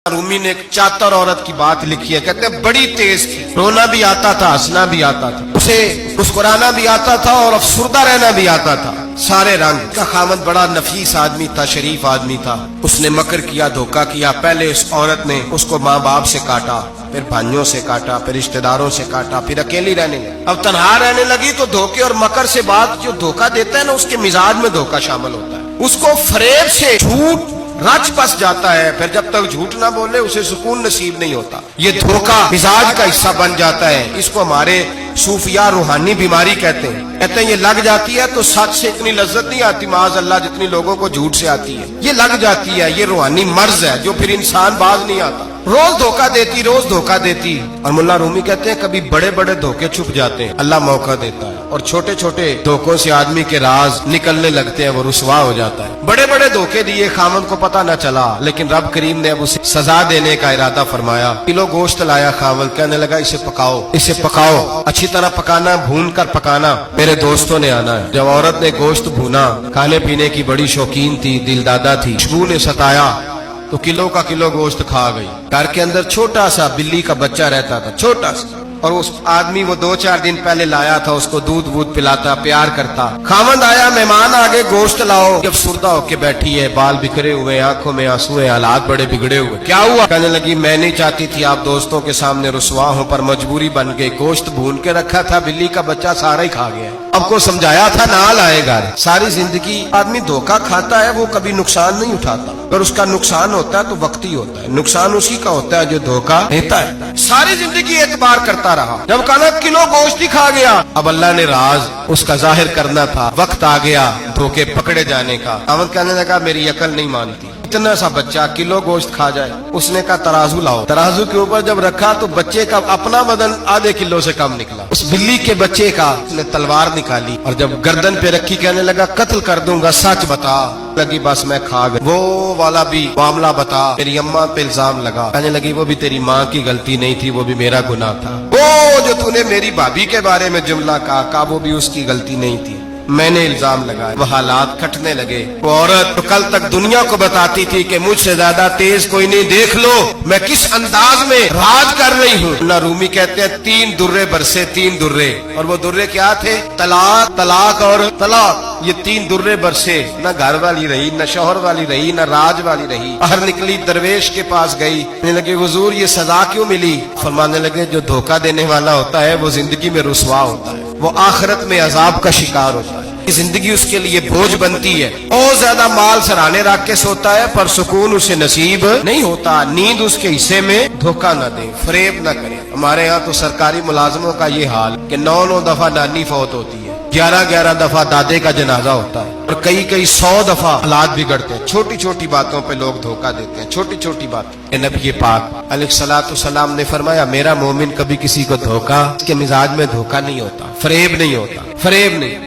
रूमी ने एक चातर औरत की बात लिखी है, कहते हैं बड़ी तेज थी, रोना भी आता था, हंसना भी आता था, उसे मुस्कुराना भी आता था और अफसुर्दा रहना भी आता था। सारे रंग का खामद बड़ा नफीस आदमी था, शरीफ आदमी था। उसने मकर किया, धोखा किया। पहले उस औरत ने उसको माँ बाप से काटा, फिर भाइयों से काटा, फिर रिश्तेदारों से काटा, फिर अकेली रहने लगी। अब तन्हा रहने लगी तो धोखे और मकर से बात, जो धोखा देता है ना, उसके मिजाज में धोखा शामिल होता है। उसको फरेब से झूठ रच बस जाता है, फिर जब तक झूठ ना बोले उसे सुकून नसीब नहीं होता। ये धोखा मिजाज का हिस्सा बन जाता है। इसको हमारे सूफिया रूहानी बीमारी कहते हैं ये लग जाती है तो सच से इतनी लज्जत नहीं आती माज़ अल्लाह जितनी लोगों को झूठ से आती है। ये लग जाती है, ये रूहानी मर्ज है जो फिर इंसान बाज नहीं आता। रोज धोखा देती, रोज धोखा देती। और मुल्ला रूमी कहते हैं कभी बड़े बड़े धोखे छुप जाते हैं, अल्लाह मौका देता है, और छोटे छोटे धोखों से आदमी के राज निकलने लगते हैं, वो रुसवा हो जाता है। बड़े बड़े धोखे दिए, खामन को पता न चला, लेकिन रब करीम ने अब उसे सजा देने का इरादा फरमाया। किलो गोश्त लाया खामन, कहने लगा इसे पकाओ, इसे पकाओ, अच्छी तरह पकाना, भून कर पकाना, मेरे दोस्तों ने आना है। जब औरत ने गोश्त भूना, खाने पीने की बड़ी शौकीन थी, दिलदादा थी, खुशबू ने सताया तो किलो का किलो गोश्त खा गई। घर के अंदर छोटा सा बिल्ली का बच्चा रहता था, छोटा सा, और उस आदमी वो 2-4 दिन पहले लाया था, उसको दूध वूध पिलाता, प्यार करता। खामंद आया, मेहमान आगे, गोश्त लाओ। जब सुरदा होके बैठी है, बाल बिखरे हुए, आंखों में आंसू है, हालात बड़े बिगड़े हुए। क्या हुआ? कहने लगी मैं नहीं चाहती थी आप दोस्तों के सामने रुसवा हो, पर मजबूरी बन गई। गोश्त भून के रखा था, बिल्ली का बच्चा सारा ही खा गया। आपको समझाया था ना लाएगा। सारी जिंदगी आदमी धोखा खाता है, वो कभी नुकसान नहीं उठाता। अगर उसका नुकसान होता है तो वक्ती होता है, नुकसान उसी का होता है जो धोखा देता है। सारी जिंदगी एतबार करता रहा, जब कहा किलो गोश्त ही खा गया। अब अल्लाह ने राज उसका जाहिर करना था, वक्त आ गया धोखे पकड़े जाने का। अहमद कहने लगा मेरी अकल नहीं मानती, इतना सा बच्चा किलो गोश्त खा जाए। उसने कहा तराजू लाओ। तराजू के ऊपर जब रखा तो बच्चे का अपना वजन आधे किलो से कम निकला। उस बिल्ली के बच्चे का उसने तलवार निकाली और जब गर्दन पे रखी, कहने लगा कत्ल कर दूंगा, सच बता। लगी बस मैं खा गई। वो वाला भी मामला बता, मेरी अम्मा पे इल्जाम लगा। कहने लगी वो भी तेरी माँ की गलती नहीं थी, वो भी मेरा गुनाह था। वो जो तूने मेरी भाभी के बारे में जुमला कहा, वो भी उसकी गलती नहीं थी, मैंने इल्जाम लगाया। वो हालात कटने लगे। वो औरत तो कल तक दुनिया को बताती थी कि मुझसे ज्यादा तेज कोई नहीं, देख लो मैं किस अंदाज में राज कर रही हूँ। ना रूमी कहते हैं 3 दुर्रे बरसे, 3 दुर्रे, और वो दुर्रे क्या थे? तलाक, तलाक और तलाक। ये 3 दुर्रे बरसे। न घर वाली रही, न शौहर वाली रही, न राज वाली रही। बाहर निकली, दरवेश के पास गई, कहने लगे हुजूर ये सजा क्यों मिली? फरमाने लगे जो धोखा देने वाला होता है वो जिंदगी में रुसवा होता है, वो आखिरत में अजाब का शिकार होता है। जिंदगी उसके लिए बोझ बनती है। बहुत ज्यादा माल सराहने रख के सोता है, पर सुकून उसे नसीब नहीं होता। नींद उसके हिस्से में, धोखा न दे, फरेब न करे। हमारे यहाँ तो सरकारी मुलाजमों का ये हाल कि 9-9 दफा नानी फौत होती है, 11-11 दफा दादे का जनाजा होता है, और कई 100 दफा हालात बिगड़ते हैं। छोटी छोटी बातों पे लोग धोखा देते हैं, छोटी छोटी बात। नबी पाक अलैहिस्सलाम ने फरमाया मेरा मोमिन कभी किसी को धोखा, इसके मिजाज में धोखा नहीं होता, फरेब नहीं होता, फरेब नहीं।